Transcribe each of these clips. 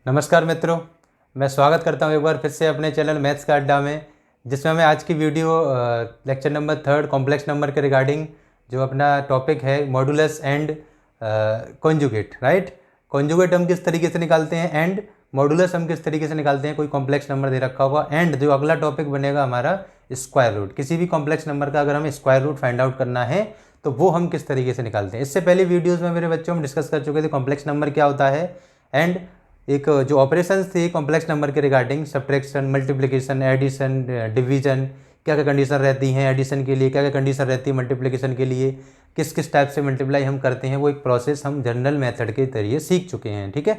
नमस्कार मित्रों, मैं स्वागत करता हूं एक बार फिर से अपने चैनल मैथ्स का अड्डा में, जिसमें मैं आज की video lecture number 3 complex number के रिगार्डिंग जो अपना टॉपिक है modulus and conjugate. Right, conjugate हम किस तरीके से निकालते हैं एंड मॉडुलस हम किस तरीके से निकालते हैं। कोई कॉम्प्लेक्स नंबर दे रखा होगा एंड जो अगला टॉपिक बनेगा हमारा स्क्वायर रूट। किसी भी कॉम्प्लेक्स नंबर का अगर हमें स्क्वायर रूट फाइंड आउट करना है तो वो हम किस तरीके से निकालते हैं। इससे पहले वीडियोज़ में मेरे बच्चों हम डिस्कस कर चुके थे कॉम्प्लेक्स नंबर क्या होता है एंड एक जो ऑपरेशंस थे कॉम्प्लेक्स नंबर के regarding subtraction, multiplication, addition, division, क्या क्या कंडीशन रहती हैं एडिशन के लिए, क्या क्या कंडीशन रहती है मल्टीप्लिकेशन के लिए, किस किस टाइप से मल्टीप्लाई हम करते हैं, वो एक प्रोसेस हम जनरल मेथड के जरिए सीख चुके हैं। ठीक है,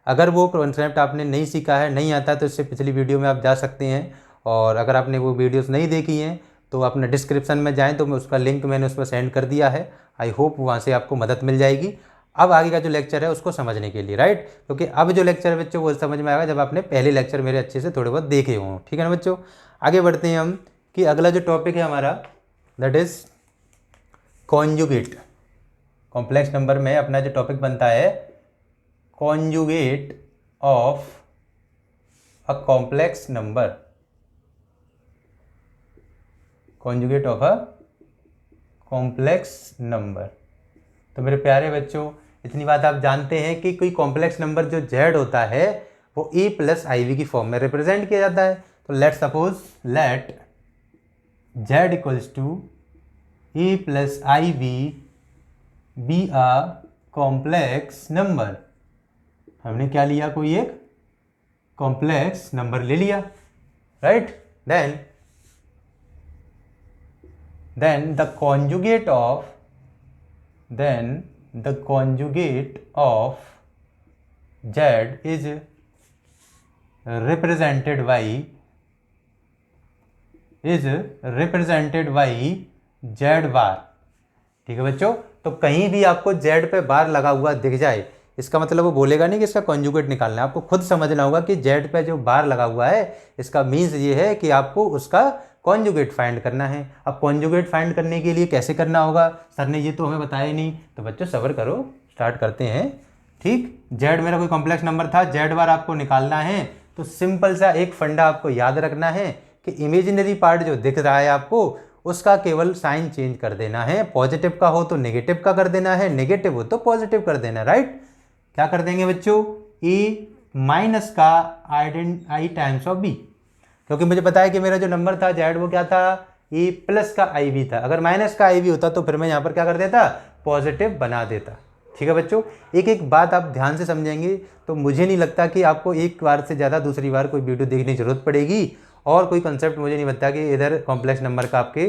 अगर वो कॉन्सेप्ट आपने नहीं सीखा है, नहीं आता, तो इससे पिछली वीडियो में आप जा सकते हैं। और अगर आपने वो वीडियोस नहीं देखी हैं तो अपना डिस्क्रिप्शन में जाएँ तो मैं उसका लिंक मैंने उस पर सेंड कर दिया है। आई होप वहाँ से आपको मदद मिल जाएगी अब आगे का जो लेक्चर है उसको समझने के लिए। राइट, क्योंकि अब जो लेक्चर है बच्चों वो समझ में आएगा जब आपने पहले लेक्चर मेरे अच्छे से थोड़े बहुत देखे हों। ठीक है ना बच्चों, आगे बढ़ते हैं हम कि अगला जो टॉपिक है हमारा that is conjugate. Complex number में अपना जो टॉपिक बनता है conjugate of a complex number, conjugate of a complex number. तो मेरे प्यारे बच्चों, इतनी बात आप जानते हैं कि कोई कॉम्प्लेक्स नंबर जो z होता है वो e प्लस आई वी की फॉर्म में रिप्रेजेंट किया जाता है। तो let suppose let z equals to e plus i v be a complex number. हमने क्या लिया, कोई एक कॉम्प्लेक्स नंबर ले लिया। Right, then the conjugate of z is represented by z bar. ठीक है बच्चों, तो कहीं भी आपको z पे बार लगा हुआ दिख जाए इसका मतलब वो बोलेगा नहीं कि इसका कॉन्जुगेट निकालना है। आपको खुद समझना होगा कि z पे जो बार लगा हुआ है इसका मीन्स ये है कि आपको उसका कॉन्जुगेट फाइंड करना है। अब कॉन्जुगेट फाइंड करने के लिए कैसे करना होगा, सर ने ये तो हमें बताया ही नहीं। तो बच्चों सब्र करो, स्टार्ट करते हैं। ठीक, z मेरा कोई कॉम्प्लेक्स नंबर था, z बार आपको निकालना है। तो सिंपल सा एक फंडा आपको याद रखना है कि इमेजिनरी पार्ट जो दिख रहा है आपको उसका केवल साइन चेंज कर देना है। पॉजिटिव का हो तो नेगेटिव का कर देना है, नेगेटिव हो तो पॉजिटिव कर देना है। राइट, क्या कर देंगे बच्चों, e माइनस का आई टाइम्स ऑफ b, क्योंकि मुझे पता है कि मेरा जो नंबर था z वो क्या था, e प्लस का आई वी था। अगर माइनस का आई वी होता तो फिर मैं यहाँ पर क्या कर देता, पॉजिटिव बना देता। ठीक है बच्चों, एक एक बात आप ध्यान से समझेंगे तो मुझे नहीं लगता कि आपको एक बार से ज़्यादा दूसरी बार कोई वीडियो देखने की जरूरत पड़ेगी और कोई कंसेप्ट मुझे नहीं लगता कि इधर कॉम्प्लेक्स नंबर का आपके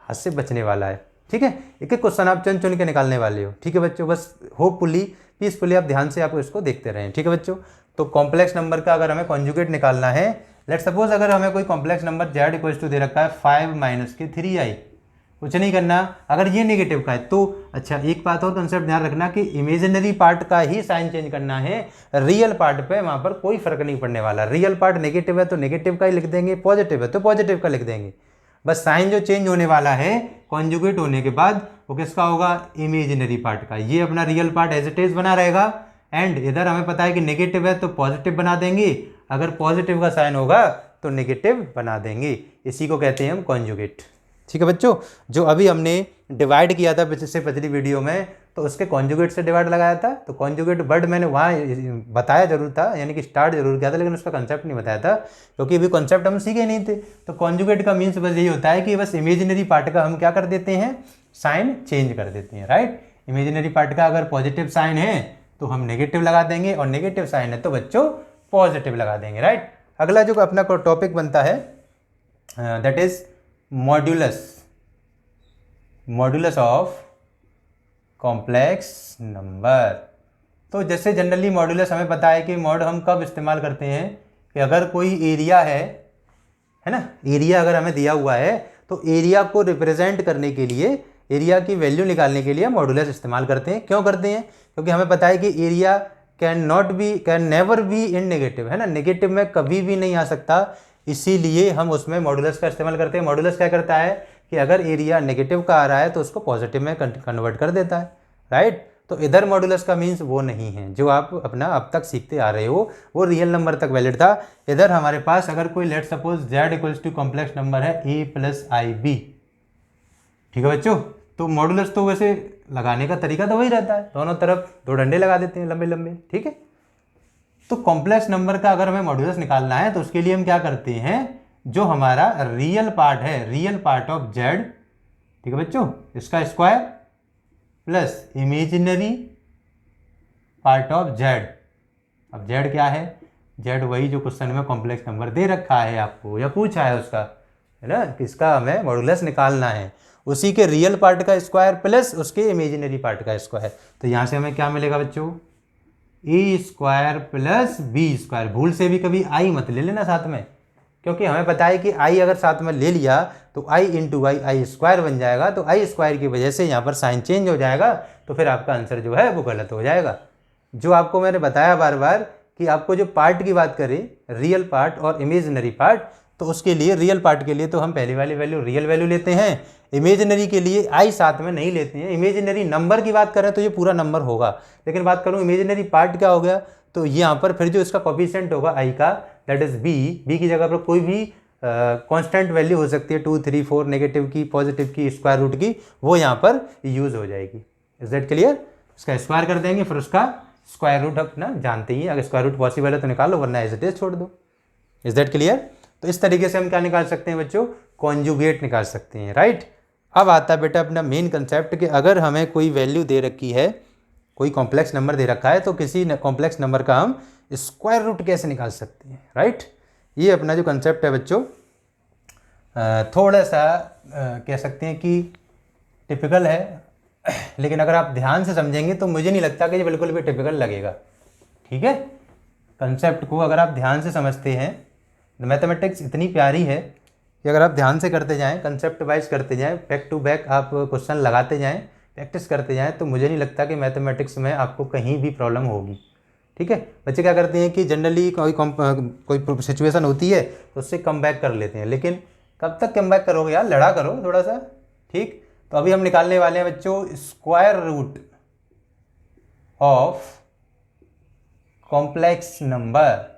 हाथ से बचने वाला है। ठीक है, एक एक क्वेश्चन आप चुन चुन के निकालने वाले हो। ठीक है बच्चों, बस होपफुली पीसफुली आप ध्यान से आप इसको देखते रहें। ठीक है बच्चों, तो कॉम्प्लेक्स नंबर का अगर हमें कॉन्जुगेट निकालना है, लेट सपोज अगर हमें कोई complex number z equals to दे रखा है 5 माइनस के 3i, कुछ नहीं करना। अगर ये नेगेटिव का है तो अच्छा, एक बात और कंसेप्ट ध्यान रखना कि इमेजिनरी पार्ट का ही साइन चेंज करना है, रियल पार्ट पे वहां पर कोई फर्क नहीं पड़ने वाला। रियल पार्ट नेगेटिव है तो नेगेटिव का ही लिख देंगे, पॉजिटिव है तो पॉजिटिव का लिख देंगे। बस साइन जो चेंज होने वाला है कॉन्जुगेट होने के बाद वो किसका होगा, इमेजिनरी पार्ट का। ये अपना real part as it is बना रहेगा एंड इधर हमें पता है कि नेगेटिव है तो पॉजिटिव बना देंगे, अगर पॉजिटिव का साइन होगा तो नेगेटिव बना देंगे। इसी को कहते हैं हम कॉन्जुगेट। ठीक है बच्चों, जो अभी हमने डिवाइड किया था पिछले से पिछली वीडियो में तो उसके कॉन्जुगेट से डिवाइड लगाया था। तो कॉन्जुगेट वर्ड मैंने वहाँ बताया जरूर था, यानी कि स्टार्ट जरूर किया था, लेकिन उसका कंसेप्ट नहीं बताया था क्योंकि अभी कॉन्सेप्ट हम सीखे नहीं थे। तो कॉन्जुगेट का मीन्स बस यही होता है कि बस इमेजिनरी पार्ट का हम क्या कर देते हैं, साइन चेंज कर देते हैं। राइट, इमेजिनरी पार्ट का अगर पॉजिटिव साइन है तो हम नेगेटिव लगा देंगे और नेगेटिव साइन है तो बच्चों पॉजिटिव लगा देंगे। राइट, अगला जो अपना टॉपिक बनता है that is modulus of complex number. तो जैसे जनरली मॉड्यूलस हमें पता है कि मॉड हम कब इस्तेमाल करते हैं कि अगर कोई एरिया है ना, एरिया अगर हमें दिया हुआ है तो एरिया को रिप्रेजेंट करने के लिए, एरिया की वैल्यू निकालने के लिए मॉड्यूलस इस्तेमाल करते हैं। क्यों करते हैं, क्योंकि हमें पता है कि area can never be in negative, है ना, नेगेटिव में कभी भी नहीं आ सकता, इसीलिए हम उसमें मॉड्यूलस का इस्तेमाल करते हैं। मॉड्यूलस क्या करता है कि अगर एरिया नेगेटिव का आ रहा है तो उसको पॉजिटिव में कन्वर्ट कर देता है। राइट, तो इधर मॉडुलस का मीन्स वो नहीं है जो आप अपना अब तक सीखते आ रहे हो, वो रियल नंबर तक वैलिड था। इधर हमारे पास अगर कोई let suppose z equals to complex number है a प्लस आई बी, ठीक है बच्चों, तो मॉडुलस तो वैसे लगाने का तरीका तो वही रहता है, दोनों तरफ दो डंडे लगा देते हैं लंबे लंबे, ठीक है। तो कॉम्प्लेक्स नंबर का अगर हमें मॉडुलस निकालना है तो उसके लिए हम क्या करते हैं, जो हमारा रियल पार्ट है, रियल पार्ट ऑफ z, ठीक है बच्चों, इसका square plus imaginary part of z। अब z क्या है, z वही जो क्वेश्चन में कॉम्प्लेक्स नंबर दे रखा है आपको या पूछा है उसका, है ना, किसका हमें मॉडुलस निकालना है, उसी के रियल पार्ट का स्क्वायर प्लस उसके इमेजिनरी पार्ट का स्क्वायर। तो यहाँ से हमें क्या मिलेगा बच्चों, ए स्क्वायर प्लस बी स्क्वायर। भूल से भी कभी आई मत ले लेना साथ में, क्योंकि हमें पता है कि आई अगर साथ में ले लिया तो आई इंटू आई स्क्वायर बन जाएगा, तो आई स्क्वायर की वजह से यहाँ पर साइन चेंज हो जाएगा, तो फिर आपका आंसर जो है वो गलत हो जाएगा। जो आपको मैंने बताया बार बार कि आपको जो पार्ट की बात करें, रियल पार्ट और इमेजिनरी पार्ट, तो उसके लिए रियल पार्ट के लिए तो हम पहली वाली वैल्यू रियल वैल्यू लेते हैं, इमेजिनरी के लिए आई साथ में नहीं लेते हैं। इमेजिनरी नंबर की बात करें तो ये पूरा नंबर होगा, लेकिन बात करूँ इमेजिनरी पार्ट क्या हो गया, तो यहाँ पर फिर जो इसका कोफिशिएंट होगा आई का, दैट इज बी की जगह पर कोई भी कांस्टेंट वैल्यू हो सकती है, 2, 3, 4, नेगेटिव की, पॉजिटिव की, स्क्वायर रूट की, वो यहाँ पर यूज हो जाएगी। Is that clear? इसका स्क्वायर कर देंगे, फिर उसका स्क्वायर रूट अपना जानते ही, अगर स्क्वायर रूट पॉसिबल है तो निकालो, वरना एज इट इज छोड़ दो। Is that clear? तो इस तरीके से हम क्या निकाल सकते हैं बच्चों, कॉन्जुगेट निकाल सकते हैं, राइट। अब आता है बेटा अपना मेन कंसेप्ट कि अगर हमें कोई वैल्यू दे रखी है, कोई कॉम्प्लेक्स नंबर दे रखा है, तो किसी कॉम्प्लेक्स नंबर का हम स्क्वायर रूट कैसे निकाल सकते हैं, राइट। ये अपना जो कंसेप्ट है बच्चों थोड़ा सा कह सकते हैं कि टिपिकल है, लेकिन अगर आप ध्यान से समझेंगे तो मुझे नहीं लगता कि ये बिल्कुल भी टिपिकल लगेगा, ठीक है। कंसेप्ट को अगर आप ध्यान से समझते हैं, मैथमेटिक्स इतनी प्यारी है कि अगर आप ध्यान से करते जाएं, कंसेप्ट वाइज करते जाएं, बैक टू बैक आप क्वेश्चन लगाते जाएं, प्रैक्टिस करते जाएं, तो मुझे नहीं लगता कि मैथमेटिक्स में आपको कहीं भी प्रॉब्लम होगी, ठीक है। बच्चे क्या करते हैं कि जनरली कोई सिचुएशन होती है तो उससे कम बैक कर लेते हैं, लेकिन कब तक कम बैक करोगे यार, लड़ा करो थोड़ा सा, ठीक। तो अभी हम निकालने वाले हैं बच्चों square root of complex number.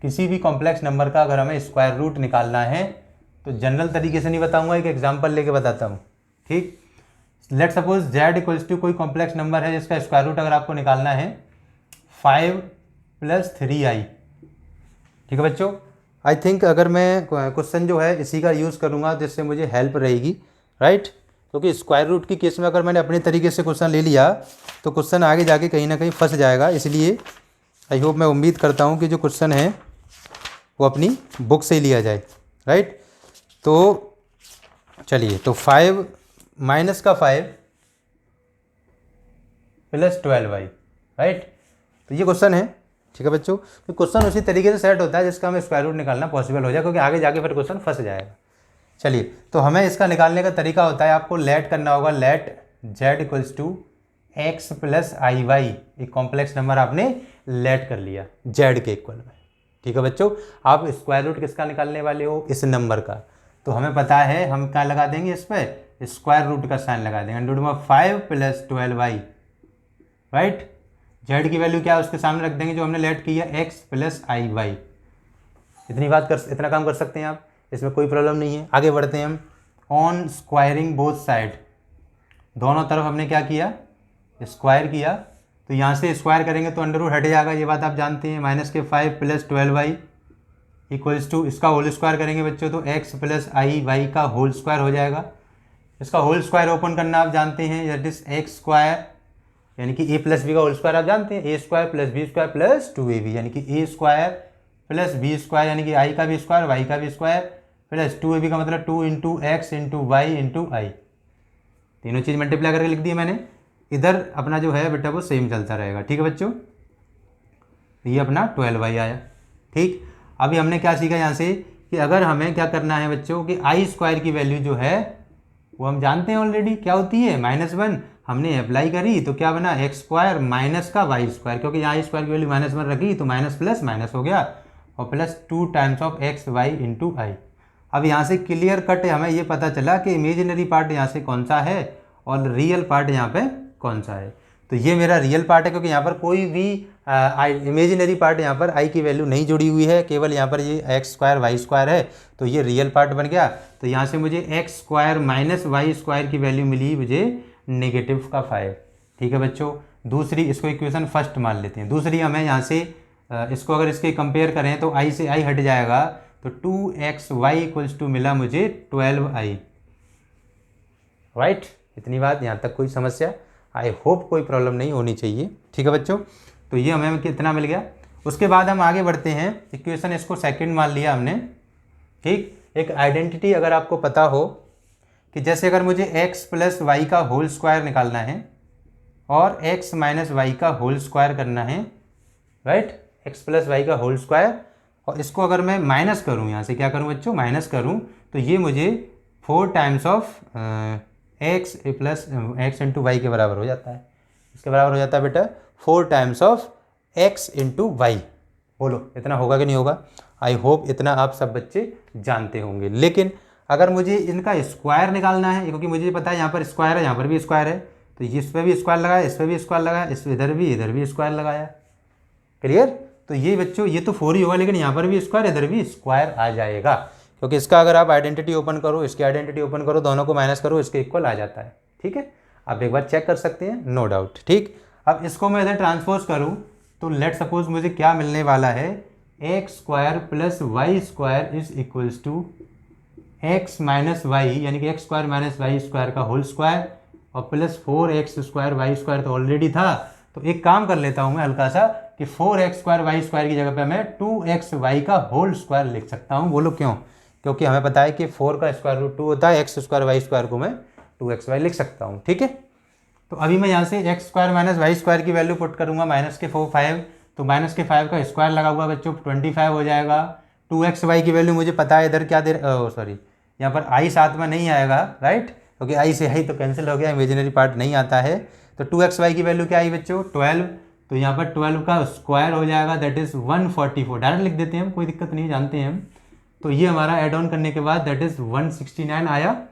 किसी भी कॉम्प्लेक्स नंबर का अगर हमें स्क्वायर रूट निकालना है तो जनरल तरीके से नहीं बताऊंगा, एक एग्जांपल लेके बताता हूँ, ठीक। Let suppose z equals to कोई कॉम्प्लेक्स नंबर है जिसका स्क्वायर रूट अगर आपको निकालना है 5 + 3i, ठीक है बच्चों। आई थिंक अगर मैं क्वेश्चन जो है इसी का यूज़ करूँगा तो इससे मुझे हेल्प रहेगी, राइट। क्योंकि स्क्वायर रूट की केस में अगर मैंने अपने तरीके से क्वेश्चन ले लिया तो क्वेश्चन आगे जाके कहीं ना कहीं फंस जाएगा, इसलिए आई होप, मैं उम्मीद करता हूँ कि जो क्वेश्चन है वो अपनी बुक से ही लिया जाए, राइट। तो चलिए, तो 5 माइनस का 5 + 12y, राइट। तो ये क्वेश्चन है, ठीक है बच्चों। तो क्वेश्चन उसी तरीके से सेट होता है जिसका हमें स्क्वायर रूट निकालना पॉसिबल हो जाए, क्योंकि आगे जाके फिर क्वेश्चन फंस जाएगा। चलिए, तो हमें इसका निकालने का तरीका होता है, आपको लेट करना होगा, let z equals to x + iy। एक कॉम्प्लेक्स नंबर आपने लेट कर लिया z के इक्वल में, ठीक है बच्चों। आप स्क्वायर रूट किसका निकालने वाले हो, इस नंबर का, तो हमें पता है हम क्या लगा देंगे, इस पर स्क्वायर रूट का साइन लगा देंगे, √5 + 12y, राइट। z की वैल्यू क्या है उसके सामने रख देंगे जो हमने लेट की है, x + iy। इतना काम कर सकते हैं आप, इसमें कोई प्रॉब्लम नहीं है। आगे बढ़ते हैं हम, ऑन स्क्वायरिंग बोथ साइड, दोनों तरफ हमने क्या किया, स्क्वायर किया, तो यहाँ से स्क्वायर करेंगे तो अंडर रूट हट जाएगा, ये बात आप जानते हैं। -5 + 12y इक्वल्स टू, इसका होल स्क्वायर करेंगे बच्चों तो x + iy का होल स्क्वायर हो जाएगा। इसका होल स्क्वायर ओपन करना आप जानते हैं, दैट इज x स्क्वायर, यानी कि a + b का होल स्क्वायर आप जानते हैं, a² + b² + 2ab, यानी कि a² + b² यानी कि i का भी स्क्वायर, y का भी स्क्वायर, प्लस 2ab का मतलब 2 × x × y × i, तीनों चीज़ मल्टीप्लाई करके लिख दी मैंने। इधर अपना जो है बेटा वो सेम चलता रहेगा, ठीक है बच्चों। ये अपना 12y आया, ठीक। अभी हमने क्या सीखा यहाँ से कि अगर हमें क्या करना है बच्चों कि i² की वैल्यू जो है वो हम जानते हैं ऑलरेडी क्या होती है, -1। हमने अप्लाई करी तो क्या बना, x² माइनस का y², क्योंकि यहाँ i² की वैल्यू -1 रखी तो माइनस प्लस माइनस हो गया, और +2 × x y × i। अब यहाँ से क्लियर कट हमें ये पता चला कि इमेजिनरी पार्ट यहाँ से कौन सा है और रियल पार्ट यहाँ पे कौन सा है। तो ये मेरा रियल पार्ट है, क्योंकि यहाँ पर कोई भी इमेजिनरी पार्ट यहाँ पर आई की वैल्यू नहीं जुड़ी हुई है, केवल यहाँ पर ये एक्स स्क्वायर वाई स्क्वायर है, तो ये रियल पार्ट बन गया। तो यहाँ से मुझे x square minus y square की वैल्यू मिली मुझे -5। ठीक है बच्चों, दूसरी इसको इक्वेशन फर्स्ट मान लेते हैं। दूसरी हमें यहाँ से इसको अगर इसके कंपेयर करें तो आई से आई हट जाएगा, तो 2xy इक्वल्स टू मिला मुझे 12i। राइट, इतनी बात, यहाँ तक कोई समस्या? आई होप कोई प्रॉब्लम नहीं होनी चाहिए। ठीक है बच्चों, तो ये हमें कितना मिल गया। उसके बाद हम आगे बढ़ते हैं, इक्वेशन इसको सेकंड मान लिया हमने। ठीक, एक आइडेंटिटी अगर आपको पता हो कि जैसे अगर मुझे x प्लस वाई का होल स्क्वायर निकालना है और x माइनस वाई का होल स्क्वायर करना है, राइट, x प्लस वाई का होल स्क्वायर, और इसको अगर मैं माइनस करूँ, यहाँ से क्या करूँ बच्चों, माइनस करूँ, तो ये मुझे 4 times of x plus x into y के बराबर हो जाता है। इसके बराबर हो जाता है बेटा 4 times of x into y. बोलो इतना होगा कि नहीं होगा? आई होप इतना आप सब बच्चे जानते होंगे। लेकिन अगर मुझे इनका स्क्वायर निकालना है, क्योंकि मुझे पता है यहाँ पर स्क्वायर है, यहाँ पर भी स्क्वायर है, तो इस पर भी स्क्वायर लगाया, इस पर भी स्क्वायर लगाया, इस इधर भी स्क्वायर लगाया। क्लियर? तो ये बच्चों ये तो 4 ही होगा, लेकिन यहाँ पर भी स्क्वायर, इधर भी स्क्वायर आ जाएगा, क्योंकि इसका अगर आप आइडेंटिटी ओपन करो, इसकी आइडेंटिटी ओपन करो, दोनों को माइनस करो, इसके इक्वल आ जाता है। ठीक है, आप एक बार चेक कर सकते हैं, नो डाउट। ठीक, अब इसको मैं इधर ट्रांसपोज करूँ तो लेट सपोज मुझे क्या मिलने वाला है, x square plus y square is equals to x minus y, यानी कि x square minus y square का होल स्क्वायर, और plus 4x square y square तो ऑलरेडी था। तो एक काम कर लेता हूँ मैं हल्का सा, कि 4x स्क्वायर वाई स्क्वायर की जगह पे मैं 2xy का होल स्क्वायर लिख सकता हूँ। बोलो क्यों? क्योंकि हमें पता है कि 4 का स्क्वायर रूट 2 होता है, एक्स स्क्वायर वाई स्क्वायर को मैं 2xy लिख सकता हूँ। ठीक है, तो अभी मैं यहाँ से x square minus y square की वैल्यू पुट करूँगा, -5, तो -5 का स्क्वायर लगा हुआ बच्चों 25 हो जाएगा। 2xy की वैल्यू मुझे पता है, इधर क्या दे, सॉरी यहाँ पर आई साथ में नहीं आएगा, राइट, क्योंकि आई से आई तो कैंसिल हो गया, इमेजिनरी पार्ट नहीं आता है। तो 2xy की वैल्यू क्या आई बच्चों, 12, तो यहाँ पर 12 का स्क्वायर हो जाएगा, दैट इज़ 144। डायरेक्ट लिख देते हैं हम, कोई दिक्कत नहीं, जानते हैं हम। तो ये हमारा एड ऑन करने के बाद दैट इज़ 169 आया।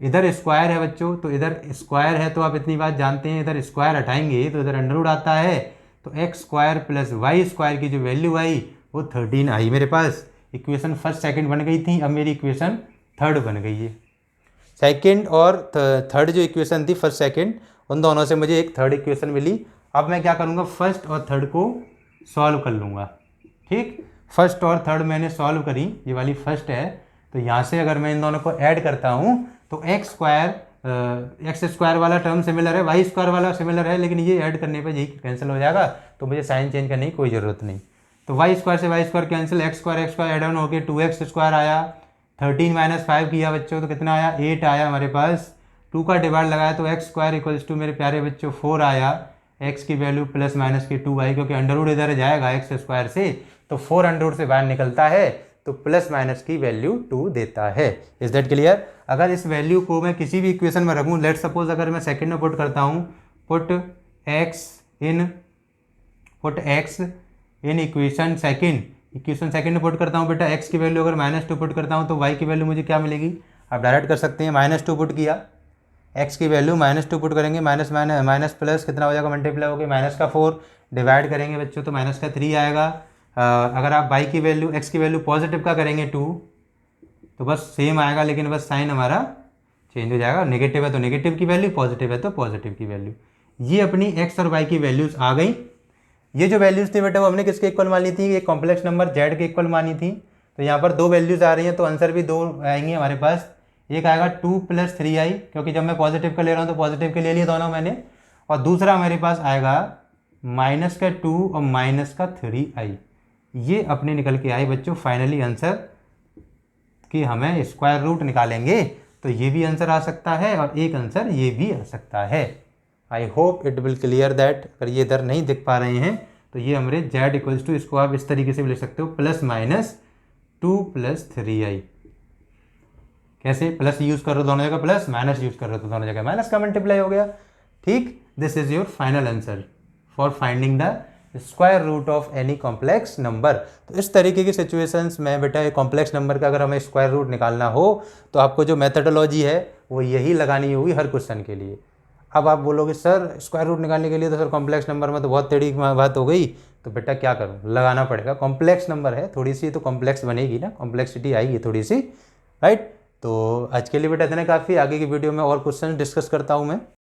इधर स्क्वायर है बच्चों, तो इधर स्क्वायर है, तो आप इतनी बात जानते हैं, इधर स्क्वायर हटाएंगे तो इधर अंडर रूट आता है, तो x square plus y square की जो वैल्यू आई वो 13 आई मेरे पास। इक्वेशन फर्स्ट सेकंड बन गई थी, अब मेरी इक्वेशन थर्ड बन गई है। सेकंड और थर्ड जो इक्वेशन थी फर्स्ट सेकंड, उन दोनों से मुझे एक थर्ड इक्वेशन मिली। अब मैं क्या करूँगा, फर्स्ट और थर्ड को सॉल्व कर लूँगा। ठीक, फर्स्ट और थर्ड मैंने सॉल्व करी, ये वाली फर्स्ट है, तो यहाँ से अगर मैं इन दोनों को ऐड करता हूँ तो एक्स स्क्वायर वाला टर्म सिमिलर है, वाई स्क्वायर वाला सिमिलर है, लेकिन ये ऐड करने पे यही कैंसिल हो जाएगा, तो मुझे साइन चेंज करने की कोई ज़रूरत नहीं। तो वाई स्क्वायर से y square cancel, x square add on होकर 2x स्क्वायर आया, 13 - 5 किया बच्चों तो कितना आया, 8 आया हमारे पास। 2 का डिवाइड लगाया तो एक्स स्क्वायर इक्वल्स टू मेरे प्यारे बच्चों 4 आया, एक्स की वैल्यू प्लस माइनस की 2 आई, क्योंकि अंडर रूट इधर जाएगा एक्स स्क्वायर से, तो 4 अंडर रूट से बाहर निकलता है, तो प्लस माइनस की वैल्यू 2 देता है। Is that clear? अगर इस वैल्यू को मैं किसी भी इक्वेशन में रखूँ, लेट सपोज अगर मैं सेकंड में पुट करता हूँ, put x in equation second में पुट करता हूँ बेटा, एक्स की वैल्यू अगर -2 पुट करता हूँ तो वाई की वैल्यू मुझे क्या मिलेगी, आप डायरेक्ट कर सकते हैं। -2 पुट किया, एक्स की वैल्यू -2 पुट करेंगे, माइनस प्लस कितना हो जाएगा, मल्टीप्लाई होकर -4 डिवाइड करेंगे बच्चों तो -3 आएगा। अगर आप वाई की वैल्यू एक्स की वैल्यू पॉजिटिव का करेंगे 2, तो बस सेम आएगा, लेकिन बस साइन हमारा चेंज हो जाएगा, नेगेटिव है तो नेगेटिव की वैल्यू, पॉजिटिव है तो पॉजिटिव की वैल्यू। ये अपनी एक्स और वाई की वैल्यूज़ आ गई। ये जो वैल्यूज़ थी बेटा वो हमने किसके इक्वल मानी थी, एक कॉम्प्लेक्स नंबर जेड के इक्वल मानी थी। तो यहाँ पर 2 वैल्यूज़ आ रही हैं, तो आंसर भी 2 आएंगे हमारे पास। एक आएगा 2 + 3i, क्योंकि जब मैं पॉजिटिव का ले रहा हूँ तो पॉजिटिव के ले लिए दोनों मैंने, और दूसरा मेरे पास आएगा -2 और -3i। ये अपने निकल के आए बच्चों फाइनली आंसर, कि हमें स्क्वायर रूट निकालेंगे तो ये भी आंसर आ सकता है और एक आंसर ये भी आ सकता है। I hope it will clear that. अगर ये इधर नहीं दिख पा रहे हैं तो ये हमारे z इक्वल्स टू, इसको आप इस तरीके से भी लिख सकते हो, +-2 + 3i। कैसे? प्लस यूज़ कर रहे हो दोनों जगह प्लस, माइनस यूज़ कर रहे हो तो दोनों जगह माइनस का मल्टीप्लाई हो गया। ठीक, this is your final answer for finding the square root of any complex number. तो इस तरीके की सिचुएशंस में बेटा कॉम्प्लेक्स नंबर का अगर हमें स्क्वायर रूट निकालना हो तो आपको जो मेथडोलॉजी है वो यही लगानी होगी हर क्वेश्चन के लिए। अब आप बोलोगे सर स्क्वायर रूट निकालने के लिए तो सर कॉम्प्लेक्स नंबर में तो बहुत टेढ़ी बात हो गई, तो बेटा क्या करूँ, लगाना पड़ेगा, कॉम्प्लेक्स नंबर है, थोड़ी सी तो कॉम्प्लेक्स बनेगी ना, कॉम्प्लेक्सिटी आएगी थोड़ी सी, राइट। तो आज के लिए बेटा इतने काफ़ी, आगे की वीडियो में और क्वेश्चन डिस्कस करता हूँ मैं।